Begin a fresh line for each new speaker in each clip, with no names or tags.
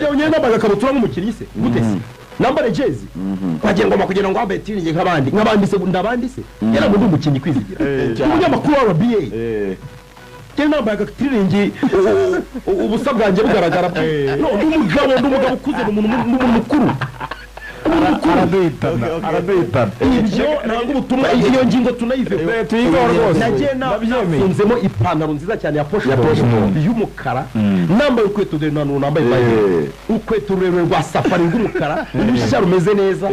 Yonyine nambaga kabutura nk'umukinnyi se gute se nambare jezi kwagira ngoma kugira ngo ambe tiringe nk'abandi se ndabandi se yera ngo ndumukinnyi kwizigira umunyamakuru wa BA cyane nambaga tiringe ubusa bwanjye bugaragara no ndumugabo ukuze n'umuntu mukuru
araduyitana
ibyo ntabwo ubutumwa iyo ngingo tunayive
tuyiveho rwose
nagiye nafunzemo ipantaro nziza cyane ya poshe y'umukara nambaye ukweto de nanu nambaye ukweto rurerure rwa safari rw'umukara n'urushya rumeze neza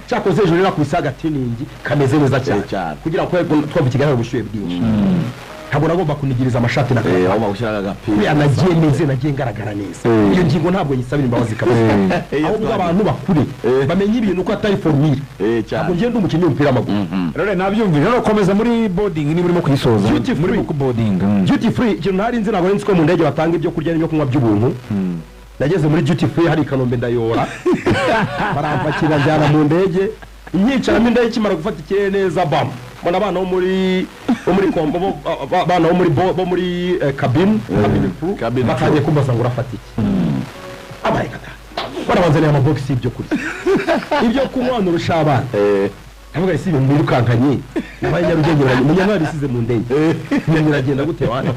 cyakoze ejo rero ku sagatiningi kameze neza cyane kugira ngo twumve ikiganiro ubushyuhe bwinshi ntabwo nagomba kunigiriza amashati na
kabutura aho bagushyiraga agapira
nagiye neze nagiye ngaragara neza iyo ngingo ntabwo nyisabira imbabazi kabisa ahubwo abantu bakure bamenye ibintu uko atari formule ntabwo ngende umukinnyi w'umupira w'amaguru
rero nabyumvise rero komeza muri boarding ni burimo kuyisoza muri boarding
duty free ikintu ntari nzi ntabwo nzi ko mu ndege batanga ibyo kurya n'ibyo kunywa by'ubuntu nageze muri duty free hari Kanombe ndayora barampakira njyana mu ndege inyicaramo indege ikimara gufata ikirere neza bam mbona abana bo muri cabine batangiye kumbaza ngo urafata iki abarekata barabanzaniye amabogisi y'ibyo kurya ibyo kunywa nurusha abana avuga isi ibintu birukankanye nabaye Nyarugenge munyantwari isize mu ndege nyiragenda gute wana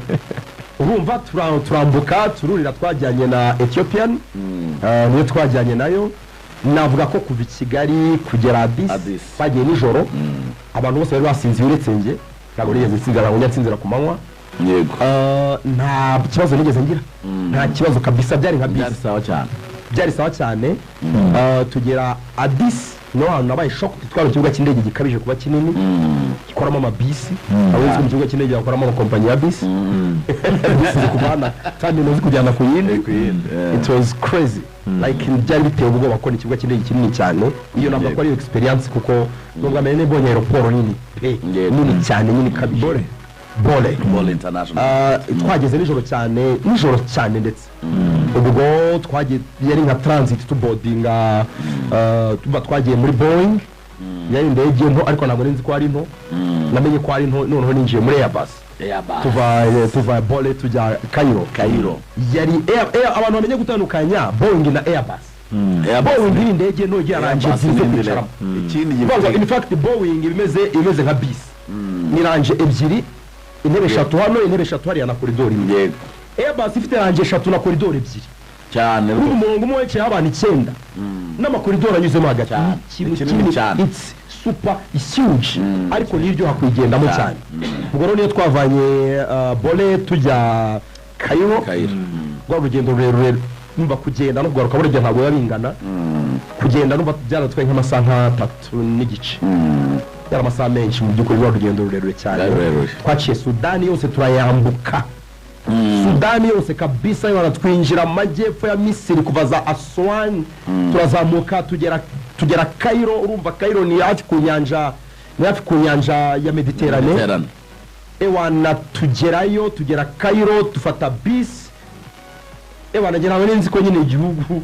urumva turambuka tururira twajyanye na Ethiopian niyo twajyanye nayo navuga ko kuva Kigali kugera Addis bagiye nijoro abantu bose bari basinziye uretse nge ntabwo nigeze nsigara ngo nyatsinzira ku manywa
yego
nta kibazo nigeze ngira nta kibazo kabisa byari nka byari sawa cyane tugera Addis no hantu nabaye shock twari ikibuga cy'indege gikabije kuba kinini gikoramo amabisi abonye mu kibuga cy'indege bakoramo ama company ya bisi bisi kubana kandi no kujyana ku yindi it was crazy like byari biteye ubwoba ko ikibuga cy'indege kinini cyane iyo nabwo ko ari experience kuko nubwo amenye mbonye aeroport nini nini cyane nini kabije Bole
International
twageze nijoro cyane ndetse ubwo twagiye yari nka transit to boardinga tuba twagiye muri Boeing yari indege nto ariko ntabwo nzi ko ari nto namenye ko ari nto noneho ninjiye muri Airbus tuva Bole tujya Cairo yari abantu bamenye gutandukanya Boeing na Airbus Boeing ni indege nto yaranje kwicara in fact Boeing imeze nka bisi niranje ebyiri intebe eshatu hano intebe eshatu hariya na koridori imwe Airbus ifite ranje eshatu na koridori ebyiri
cyane
umurongo umwe w'icyo abantu 9 n'amakoridori anyuzemo hagati kinini cyane it's super huge ariko niryo hakwigendamo cyane ubwo rero niyo twavanye Bole tujya Cairo rwa rugendo rurerure numva kugenda no kugaruka buryo ntabwo yabingana kugenda numva byaratwaye nk'amasaha 3 n'igice yara amasaha menshi mu by'ukuri rwa rugendo rurerure cyane twaciye Sudani yose turayambuka Sudani yose kabisa baratwinjira amajyepfo ya Misiri kuva za Aswan turazamuka tugera Cairo urumva Cairo ni hafi ku nyanja ya Mediterane ewana tugera Cairo tufata bisi ewana ngira ngo nzi ko nyine igihugu